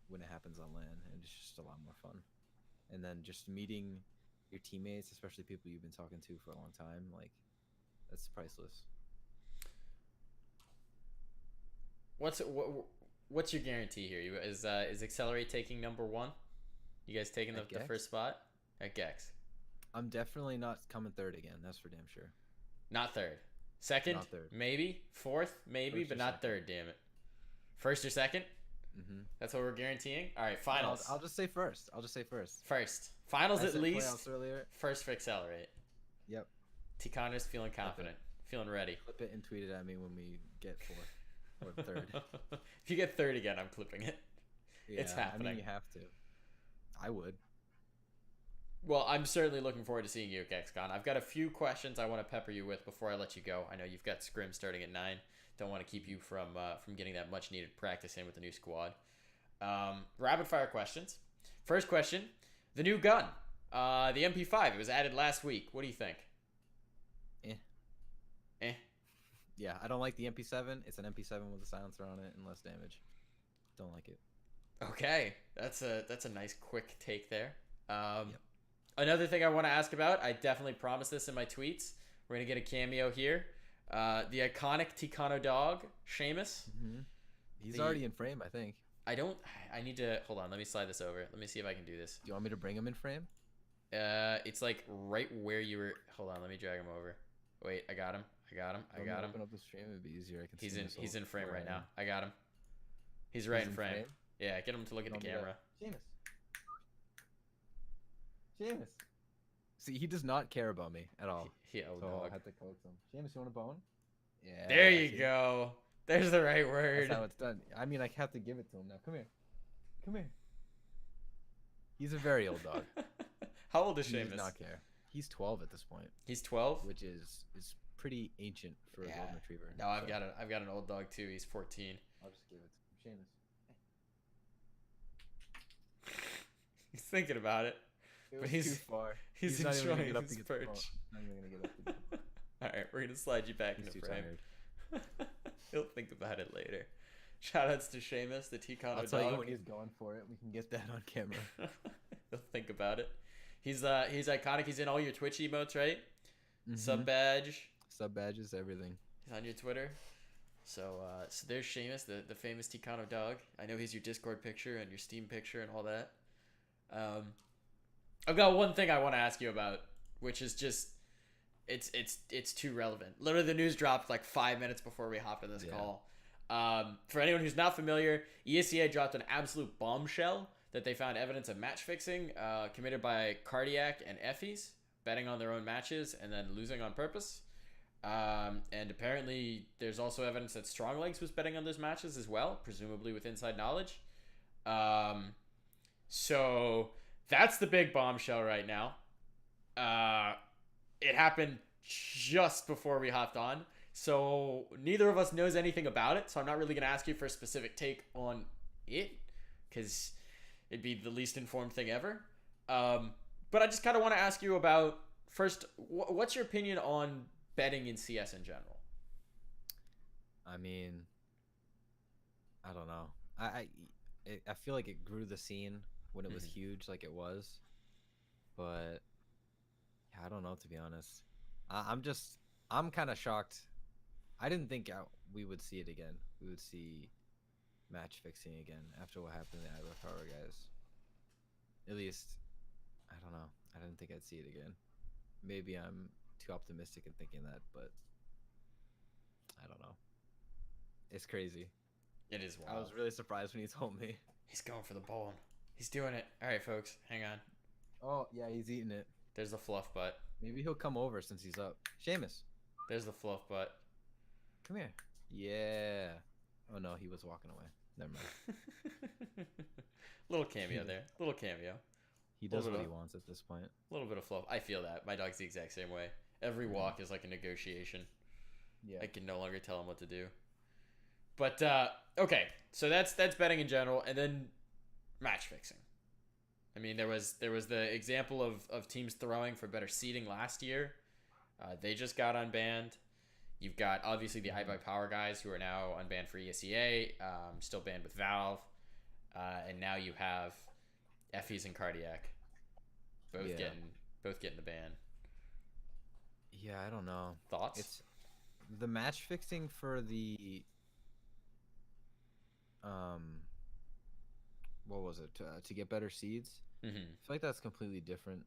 when it happens on land, and it's just a lot more fun. And then just meeting your teammates, especially people you've been talking to for a long time, like that's priceless. What's what's your guarantee here? Is Accelerate taking number one? You guys taking At the first Gex, spot at Gex? I'm definitely not coming third again. That's for damn sure. Not third. Second, Not third. maybe. Fourth, maybe, First but or not second. third, damn it. First or second? Mm-hmm. That's what we're guaranteeing? All right, No, finals. I'll just say first. I'll just say first. First. Finals I at said least. playoffs earlier. First for Accelerate. Yep. Tconnors feeling Clip it. confident. Feeling ready. Clip it and tweet it at me when we get fourth or third. If you get third again, I'm clipping it. Yeah, It's I mean happening. you have to. I would. Well, I'm certainly looking forward to seeing you at GexCon. I've got a few questions I want to pepper you with before I let you go. I know you've got scrim starting at 9. Don't want to keep you from getting that much needed practice in with the new squad. Rapid fire questions. First question: the new gun, the MP5. It was added last week. What do you think? Eh. Eh. Yeah, I don't like the MP7. It's an MP7 with a silencer on it and less damage. Don't like it. Okay, that's a nice quick take there. Yep. Another thing I want to ask about. I definitely promised this in my tweets. We're gonna get a cameo here. The iconic Ticano dog, Seamus. Mm-hmm. He's The already in frame, I think. I don't. I need to hold on. Let me slide this over. Let me see if I can do this. Do you want me to bring him in frame? It's like right where you were. Hold on. Let me drag him over. Wait, I got him. I got him. I got him. Open up the stream. It'd be easier. I can. He's see in. myself He's in frame where right I now. am. I got him. He's right He's in frame. frame? Yeah, get him to look at the camera. Seamus. Seamus. See, he does not care about me at all. Oh, So dog. I had to coax him. Seamus, you want a bone? Yeah. There you see? go. There's the right word. That's how it's done. I mean, I have to give it to him now. Come here. Come here. He's a very old dog. How old is He does Seamus? not care. He's 12 at this point, He's 12. which is pretty ancient for a golden retriever. No, I've So, got an old dog too. He's 14. I'll just give it to him. Seamus. He's thinking about it. It But was he's- too far. He's not even gonna enjoying get up his to get the phone. perch. Not even gonna get up to get the phone. All right, we're gonna slide you back He's into too frame. tired. He'll think about it later. Shoutouts to Seamus, the Ticano I'll dog. tell you when he's going for it. We can get that on camera. He'll think about it. He's iconic. He's in all your Twitch emotes, right? Mhm. Sub badge. Sub badges, everything. He's on your Twitter. So there's Seamus, the famous Ticano dog. I know he's your Discord picture and your Steam picture and all that. I've got one thing I want to ask you about, which is just it's too relevant. Literally, the news dropped like 5 minutes before we hopped on this Yeah. call. For anyone who's not familiar, ESEA dropped an absolute bombshell that they found evidence of match fixing committed by Cardiac and Effie's, betting on their own matches and then losing on purpose. And apparently, there's also evidence that Strong Legs was betting on those matches as well, presumably with inside knowledge. So that's the big bombshell right now. It happened just before we hopped on. So neither of us knows anything about it. So I'm not really going to ask you for a specific take on it because it'd be the least informed thing ever. But I just kind of want to ask you about first, what's your opinion on betting in CS in general? I mean, I don't know. I feel like it grew the scene when it was huge, like it was. But yeah, I don't know, to be honest. I'm kind of shocked. I didn't think we would see it again. We would see match fixing again after what happened to the Ivory Power guys. At least, I don't know. I didn't think I'd see it again. Maybe I'm too optimistic in thinking that, but I don't know. It's crazy. It is wild. I was really surprised when he told me. He's going for the bone. He's doing it. All right, folks, hang on. Oh yeah, he's eating it. There's the fluff butt. Maybe he'll come over since he's up. Seamus, There's the fluff butt. come here. Yeah. Oh no, he was walking away. Never mind. Little cameo there. Little cameo. He does what he wants at this point. A little bit of fluff. I feel that. My dog's the exact same way. Every walk is like a negotiation. Yeah. I can no longer tell him what to do. But okay, so that's betting in general, and then match fixing. I mean, there was the example of teams throwing for better seeding last year. They just got unbanned. You've got obviously the iBuy Power guys who are now unbanned for ESEA, still banned with Valve, and now you have Effie's and Cardiac, both getting the ban. Yeah, I don't know. Thoughts? It's the match fixing for the what was it to get better seeds? Mm-hmm. I feel like that's completely different.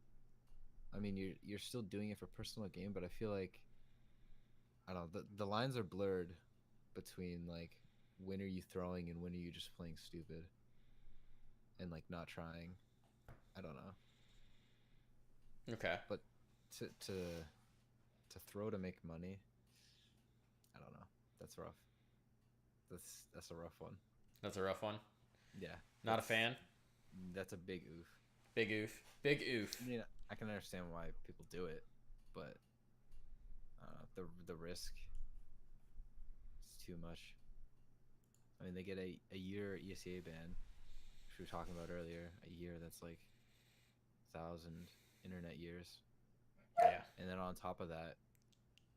I mean, you're still doing it for personal gain, but I feel like I don't know, the lines are blurred between like when are you throwing and when are you just playing stupid and like not trying. I don't know. Okay. But to throw to make money, I don't know. That's rough. That's a rough one. That's a rough one. Yeah. Not a fan. That's a big oof. Big oof. Big oof. I mean, I can understand why people do it, but the risk is too much. I mean, they get a year ESEA ban, which we were talking about earlier. A year that's like 1,000 internet years. Yeah. And then on top of that,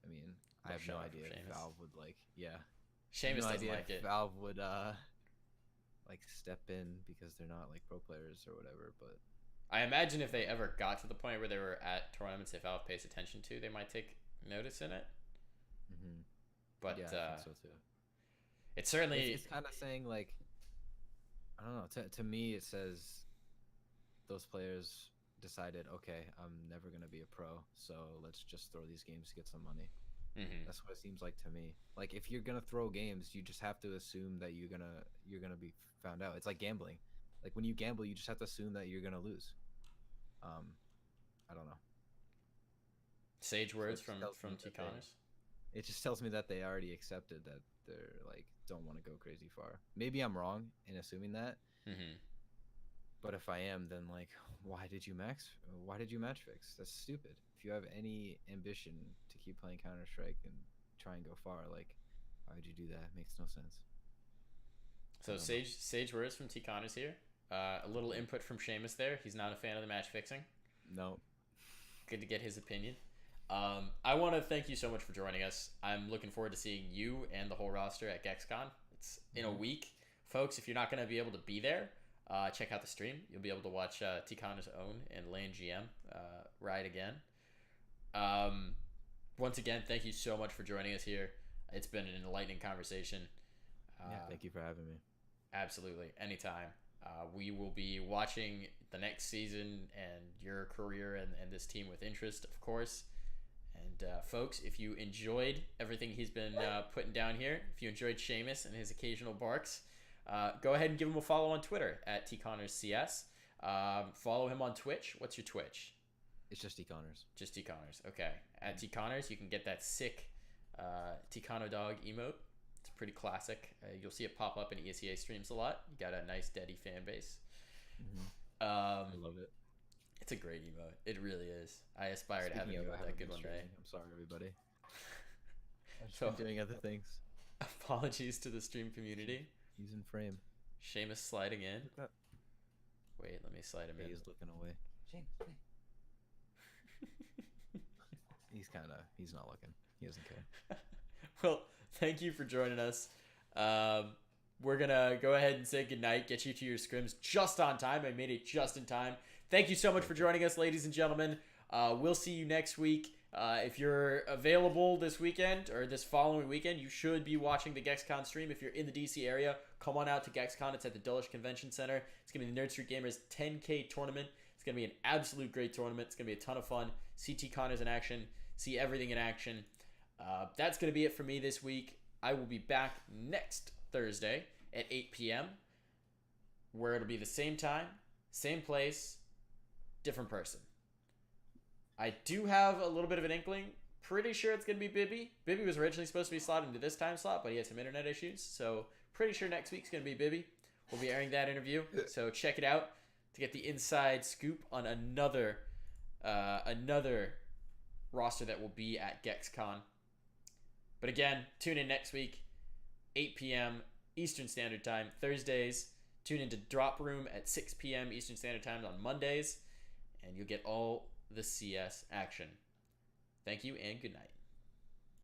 I mean, I have no idea if Seamus. Valve would like, yeah. Seamus no doesn't idea like if it. Valve would like step in because they're not like pro players or whatever, but I imagine if they ever got to the point where they were at tournaments that Valve pays attention to, they might take notice in it. mm-hmm. But yeah, I think so too. It's certainly It's kind of saying like, I don't know. To me, it says those players decided, okay, I'm never gonna be a pro, so let's just throw these games to get some money. mm-hmm. That's what it seems like to me. Like if you're gonna throw games, you just have to assume that you're gonna be found out. It's like gambling. Like when you gamble, you just have to assume that you're gonna lose. I don't know. Sage words So from Tconnors. It just tells me that they already accepted that they're like don't want to go crazy far. Maybe I'm wrong in assuming that. Mm-hmm. But if I am, then like, why did you match fix? That's stupid. If you have any ambition to keep playing Counter-Strike and try and go far, like, why would you do that? It makes no sense. So sage words from Tconnors here. A little input from Seamus there. He's not a fan of the match fixing. No. Good to get his opinion. I want to thank you so much for joining us. I'm looking forward to seeing you and the whole roster at GexCon. It's in a week. Folks, if you're not going to be able to be there, check out the stream. You'll be able to watch Tconnors own and Lane GM ride again. Once again, thank you so much for joining us here. It's been an enlightening conversation. Yeah, thank you for having me. Absolutely. Anytime. We will be watching the next season and your career and this team with interest, of course. And folks, if you enjoyed everything he's been putting down here, if you enjoyed Seamus and his occasional barks, go ahead and give him a follow on Twitter at TConnorsCS. Follow him on Twitch. What's your Twitch? It's just Tconnors. Just Tconnors. Okay. At Tconnors, you can get that sick Tcano dog emote. It's pretty classic. You'll see it pop up in ESEA streams a lot. You got a nice daddy fan base. Mm-hmm. I love it. It's a great emote. It really is. I aspire to have you that good one day. I'm sorry, everybody. I've just So- been doing other things. Apologies to the stream community. He's in frame. Seamus sliding in. Look up. Wait, let me slide him in. He's looking away. He's not looking. He doesn't care. Well, thank you for joining us. We're going to go ahead and say goodnight, get you to your scrims just on time. I made it just in time. Thank you so much for joining us, ladies and gentlemen. We'll see you next week. If you're available this weekend or this following weekend, you should be watching the GexCon stream. If you're in the DC area, come on out to GexCon. It's at the Dulwich Convention Center. It's going to be the Nerd Street Gamers 10K tournament. It's going to be an absolute great tournament. It's going to be a ton of fun. See Tconnors in action. See everything in action. That's going to be it for me this week. I will be back next Thursday at 8 p.m. where it'll be the same time, same place, different person. I do have a little bit of an inkling. Pretty sure it's going to be Bibby. Bibby was originally supposed to be slotted into this time slot, but he had some internet issues. So pretty sure next week's going to be Bibby. We'll be airing that interview. So check it out to get the inside scoop on another roster that will be at GexCon. But again, tune in next week, 8 p.m. Eastern Standard Time, Thursdays. Tune into Drop Room at 6 p.m. Eastern Standard Time on Mondays, and you'll get all the CS action. Thank you and good night.